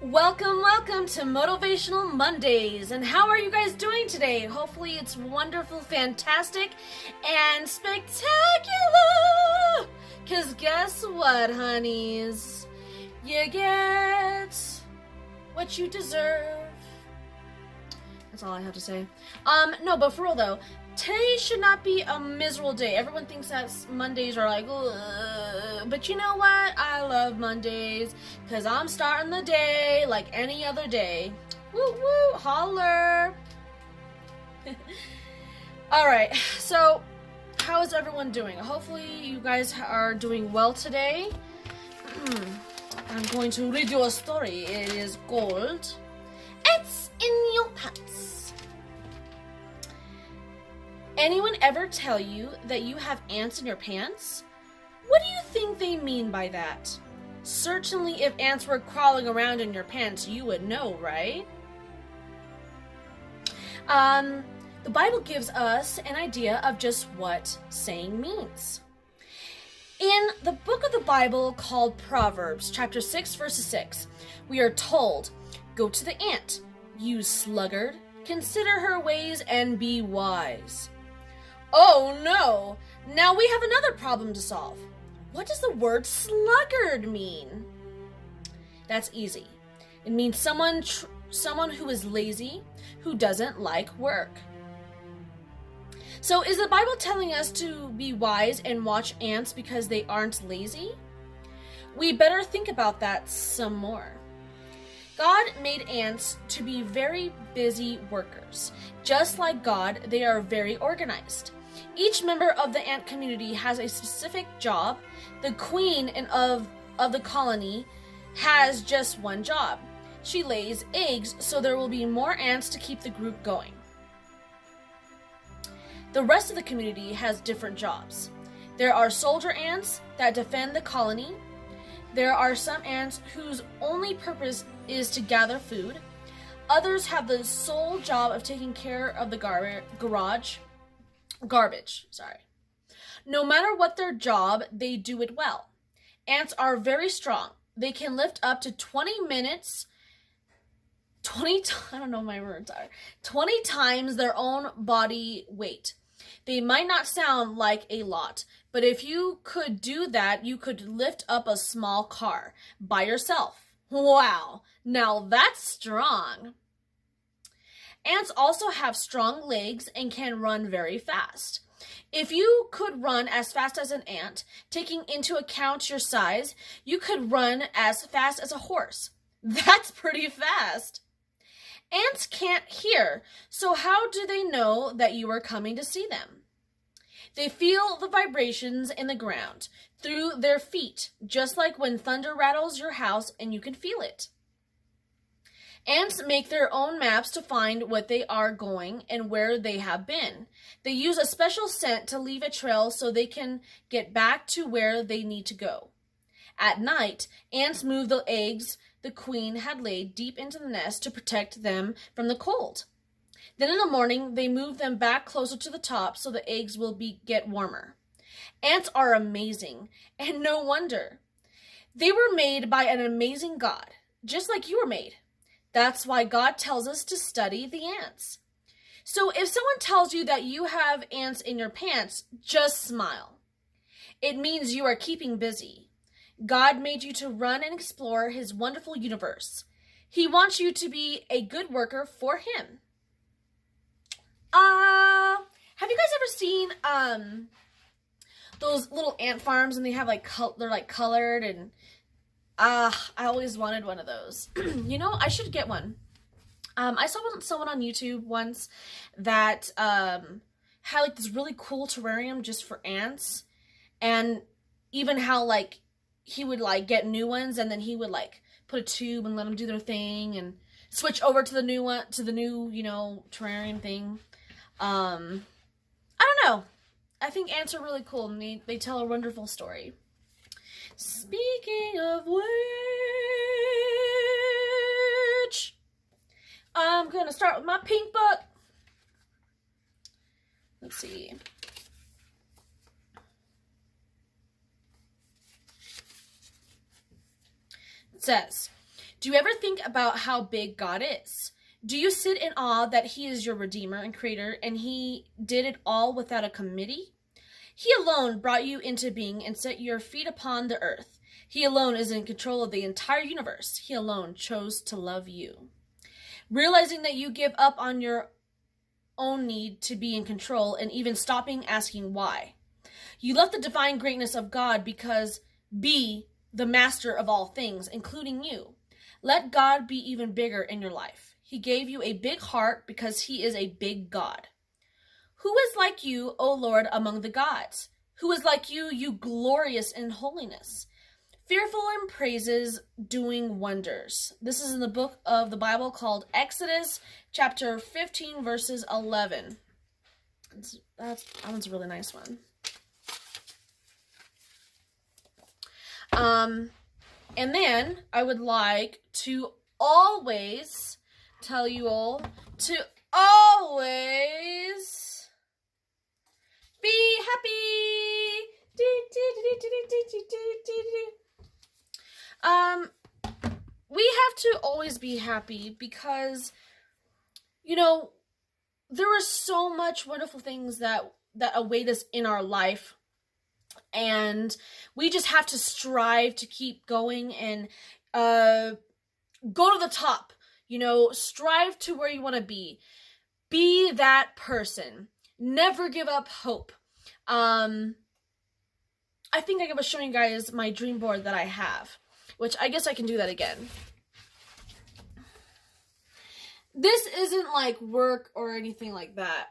Welcome to Motivational Mondays. And how are you guys doing today? Hopefully it's wonderful, fantastic, and spectacular. Because guess what, honeys? You get what you deserve. That's all I have to say. No, but for real though, today should not be a miserable day. Everyone thinks that Mondays are like, ugh. But you know what? I love Mondays because I'm starting the day like any other day. Woo woo, holler. Alright, so how is everyone doing? Hopefully you guys are doing well today. I'm going to read you a story. It is called Ants in Your Pants. Anyone ever tell you that you have ants in your pants? What do you think they mean by that? Certainly if ants were crawling around in your pants, you would know, right? The Bible gives us an idea of just what saying means. In the book of the Bible called Proverbs, chapter 6, verse 6, we are told, "Go to the ant, you sluggard, consider her ways and be wise." Oh no! Now we have another problem to solve. What does the word sluggard mean? That's easy. It means someone who is lazy, who doesn't like work. So is the Bible telling us to be wise and watch ants because they aren't lazy? We better think about that some more. God made ants to be very busy workers. Just like God, they are very organized. Each member of the ant community has a specific job. The queen of the colony has just one job. She lays eggs, so there will be more ants to keep the group going. The rest of the community has different jobs. There are soldier ants that defend the colony. There are some ants whose only purpose is to gather food. Others have the sole job of taking care of the garbage. No matter what their job, they do it well. Ants are very strong. They can lift up to 20 times their own body weight. They might not sound like a lot, but if you could do that, you could lift up a small car by yourself. Wow, now that's strong. Ants also have strong legs and can run very fast. If you could run as fast as an ant, taking into account your size, you could run as fast as a horse. That's pretty fast. Ants can't hear, so how do they know that you are coming to see them? They feel the vibrations in the ground through their feet, just like when thunder rattles your house and you can feel it. Ants make their own maps to find what they are going and where they have been. They use a special scent to leave a trail so they can get back to where they need to go. At night, ants move the eggs the queen had laid deep into the nest to protect them from the cold. Then in the morning, they move them back closer to the top so the eggs will get warmer. Ants are amazing, and no wonder. They were made by an amazing God, just like you were made. That's why God tells us to study the ants. So if someone tells you that you have ants in your pants, just smile. It means you are keeping busy. God made you to run and explore his wonderful universe. He wants you to be a good worker for him. Have you guys ever seen those little ant farms and they have they're like colored and I always wanted one of those. You know, I should get one. I saw someone on YouTube once that had like this really cool terrarium just for ants, and even how like he would like get new ones and then he would like put a tube and let them do their thing and switch over to the new one, to the new, you know, terrarium thing. I don't know. I think ants are really cool and they tell a wonderful story. Speaking of which, I'm going to start with my pink book. Let's see. It says, Do you ever think about how big God is? Do you sit in awe that he is your Redeemer and Creator, and he did it all without a committee? He alone brought you into being and set your feet upon the earth. He alone is in control of the entire universe. He alone chose to love you. Realizing that you give up on your own need to be in control and even stopping asking why. You left the divine greatness of God because be the master of all things, including you. Let God be even bigger in your life. He gave you a big heart because he is a big God. Who is like you, O Lord, among the gods? Who is like you, you glorious in holiness, fearful in praises, doing wonders? This is in the book of the Bible called Exodus, chapter 15, verses 11. That one's a really nice one. And then I would like to always tell you all to always be happy. We have to always be happy because, you know, there are so much wonderful things that await us in our life. And we just have to strive to keep going and go to the top. You know, strive to where you want to be. Be that person. Never give up hope. I think I was showing you guys my dream board that I have, which I guess I can do that again. This isn't like work or anything like that,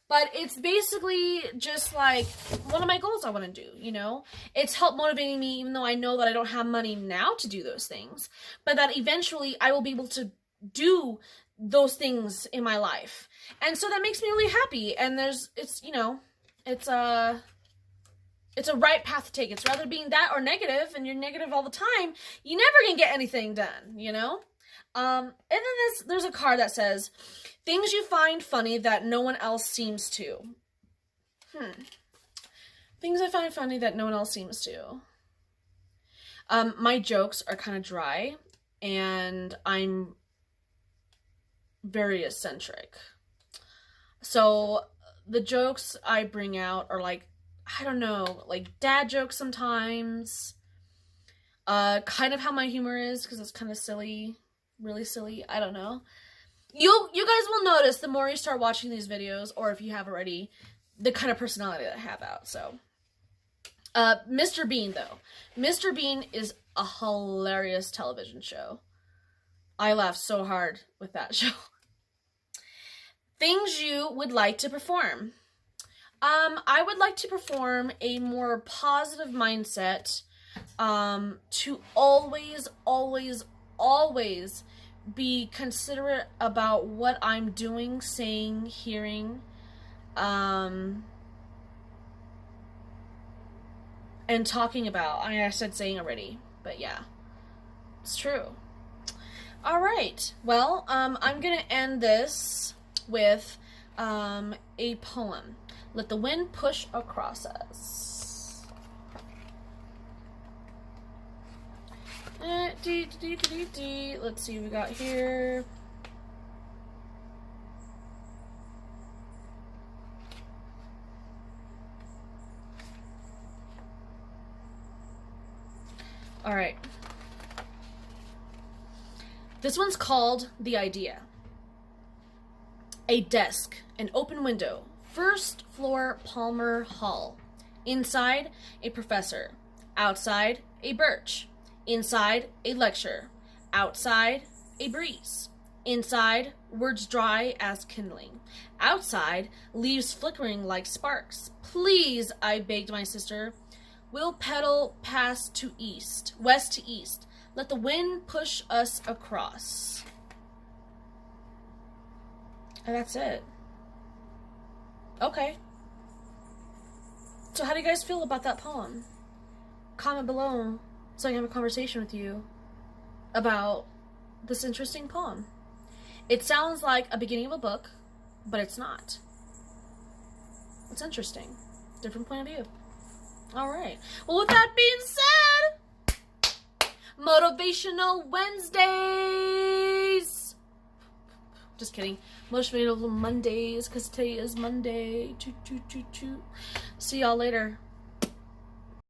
but it's basically just like one of my goals I want to do, you know? It's helped motivating me, even though I know that I don't have money now to do those things, but that eventually I will be able to do those things in my life. And so that makes me really happy. And it's a right path to take. It's rather being that or negative, and you're negative all the time, you never can get anything done, you know? And then there's a card that says, things you find funny that no one else seems to. Things I find funny that no one else seems to. My jokes are kind of dry, and I'm very eccentric. So the jokes I bring out are like, I don't know, like dad jokes sometimes. Kind of how my humor is, because it's kind of silly, really silly. I don't know. You guys will notice the more you start watching these videos, or if you have already, the kind of personality that I have out. So, Mr. Bean, though. Mr. Bean is a hilarious television show. I laughed so hard with that show. Things you would like to perform. I would like to perform a more positive mindset, to always, always, always be considerate about what I'm doing, saying, hearing, and talking about. I mean, I said saying already, but yeah, it's true. All right. Well, I'm going to end this with a poem. Let the wind push across us. Let's see what we got here. All right. This one's called The Idea. A desk, an open window, first floor Palmer Hall. Inside, a professor. Outside, a birch. Inside, a lecture. Outside, a breeze. Inside, words dry as kindling. Outside, leaves flickering like sparks. Please, I begged my sister, we'll pedal west to east. Let the wind push us across. And that's it. Okay. So how do you guys feel about that poem? Comment below so I can have a conversation with you about this interesting poem. It sounds like a beginning of a book, but it's not. It's interesting. Different point of view. Alright. Well, with that being said, Motivational Wednesday! Just kidding. Motivational Mondays, because today is Monday. Choo, choo, choo, choo. See y'all later.